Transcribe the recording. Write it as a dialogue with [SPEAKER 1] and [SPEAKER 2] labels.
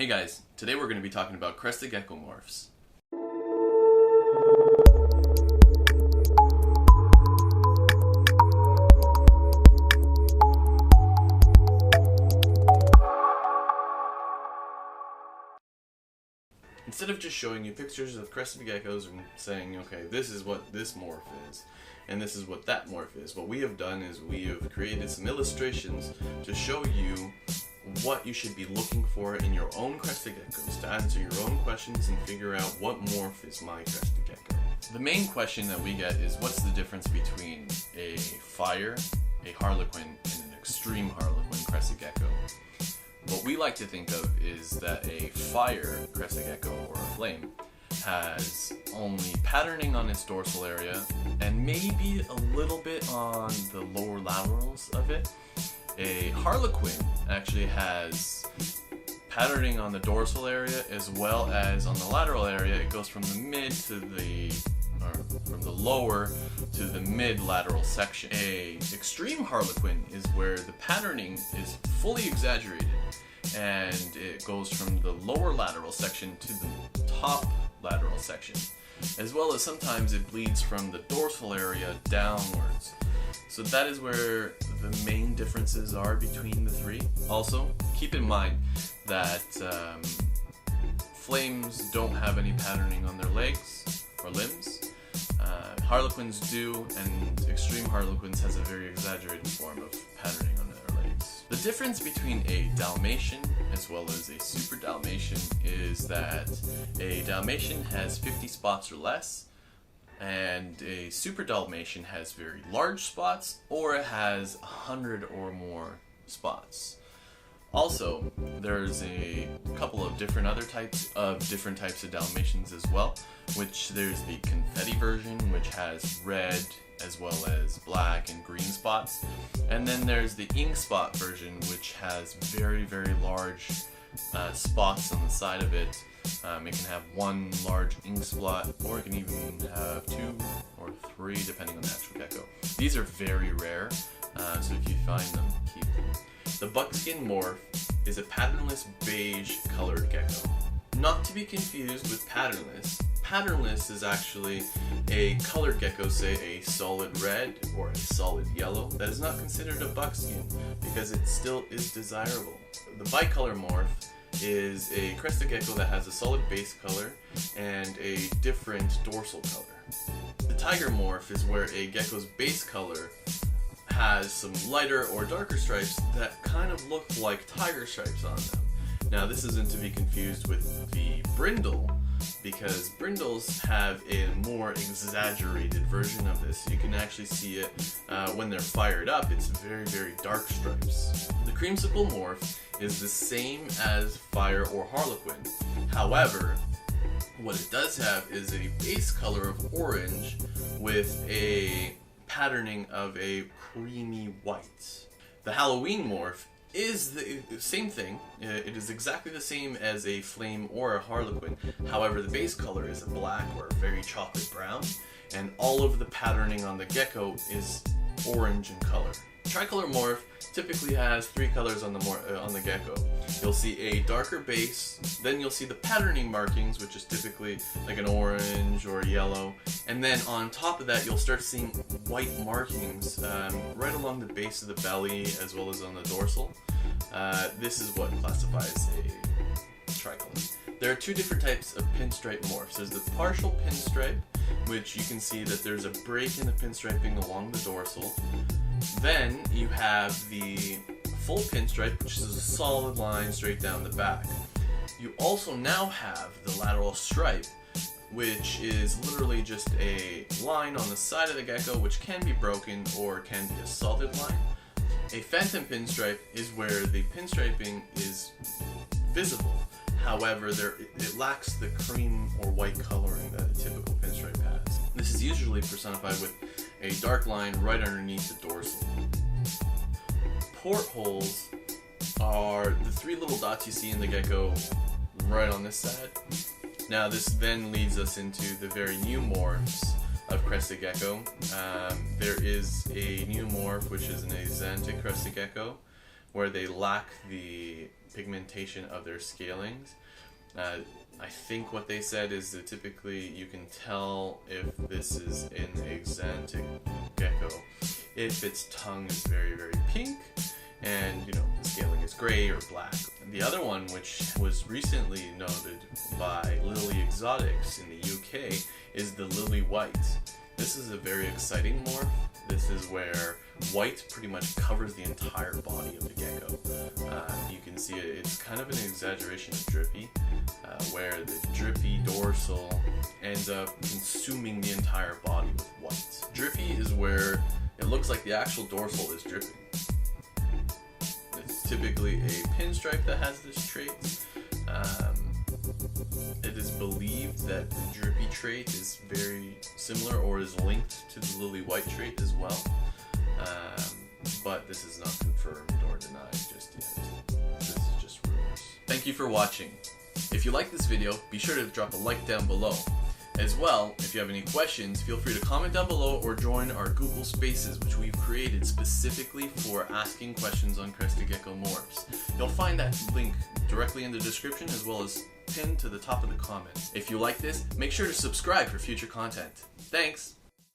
[SPEAKER 1] Hey guys, today we're going to be talking about Crested Gecko Morphs. Instead of just showing you pictures of crested geckos and saying, okay, this is what this morph is, and this is what that morph is, what we have done is we have created some illustrations to show you what you should be looking for in your own crested geckos to answer your own questions and figure out what morph is my crested gecko. The main question that we get is what's the difference between a fire, a harlequin, and an extreme harlequin crested gecko. What we like to think of is that a fire crested gecko or a flame has only patterning on its dorsal area and maybe a little bit on the lower laterals of it. A harlequin actually has patterning on the dorsal area as well as on the lateral area. It goes from the mid to from the lower to the mid lateral section. A extreme harlequin is where the patterning is fully exaggerated and it goes from the lower lateral section to the top lateral section, as well as sometimes it bleeds from the dorsal area downwards. So that is where the main differences are between the three. Also, keep in mind that flames don't have any patterning on their legs or limbs. Harlequins do, and extreme harlequins has a very exaggerated form of patterning on their legs. The difference between a Dalmatian as well as a super Dalmatian is that a Dalmatian has 50 spots or less, and a super Dalmatian has very large spots, or it has 100 or more spots. Also, there's a couple of different types of Dalmatians as well, which there's the confetti version, which has red as well as black and green spots, and then there's the ink spot version, which has very, very large spots on the side of it. It can have one large ink spot, or it can even have 2 or 3 depending on the actual gecko. These are very rare, so if you find them, keep them. The buckskin morph is a patternless beige colored gecko. Not to be confused with patternless. Patternless is actually a colored gecko, say a solid red or a solid yellow, that is not considered a buckskin because it still is desirable. The bicolor morph is a crested gecko that has a solid base color and a different dorsal color. The tiger morph is where a gecko's base color has some lighter or darker stripes that kind of look like tiger stripes on them. Now this isn't to be confused with the brindle, because brindles have a more exaggerated version of this. You can actually see it when they're fired up. It's very, very dark stripes. The Creamsicle Morph is the same as fire or harlequin. However, what it does have is a base color of orange with a patterning of a creamy white. The Halloween morph is the same thing. It is exactly the same as a flame or a harlequin. However, the base color is a black or a very chocolate brown, and all of the patterning on the gecko is orange in color. Tricolor morph typically has 3 colors on the gecko. You'll see a darker base, then you'll see the patterning markings, which is typically like an orange or yellow, and then on top of that you'll start seeing white markings right along the base of the belly as well as on the dorsal. This is what classifies a tricolor. There are 2 different types of pinstripe morphs. There's the partial pinstripe, which you can see that there's a break in the pinstriping along the dorsal. Then you have the full pinstripe, which is a solid line straight down the back. You also now have the lateral stripe, which is literally just a line on the side of the gecko, which can be broken or can be a solid line. A phantom pinstripe is where the pinstriping is visible. However, it lacks the cream or white coloring that a typical pinstripe has. This is usually personified with a dark line right underneath the dorsal. Portholes are the 3 little dots you see in the gecko right on this side. Now this then leads us into the very new morphs of Crested Gecko. There is a new morph which is an Sn2 Krusty Gecko, where they lack the pigmentation of their scalings. I think what they said is that typically you can tell if this is an exantic gecko if its tongue is very, very pink and, you know, the scaling is gray or black. And the other one, which was recently noted by Lily Exotics in the UK, is the Lily White. This is a very exciting morph. This is where white pretty much covers the entire body of the gecko. You can see it's kind of an exaggeration of drippy, where the drippy dorsal ends up consuming the entire body with white. Drippy is where it looks like the actual dorsal is dripping. It's typically a pinstripe that has this trait. It is believed that the drippy trait is very similar or is linked to the lily white trait as well, but this is not confirmed or denied just yet. This is just rumors. Thank you for watching. If you like this video, be sure to drop a like down below. As well, if you have any questions, feel free to comment down below or join our Google Spaces, which we've created specifically for asking questions on Crested Gecko Morphs. You'll find that link directly in the description as well as pinned to the top of the comments. If you like this, make sure to subscribe for future content. Thanks!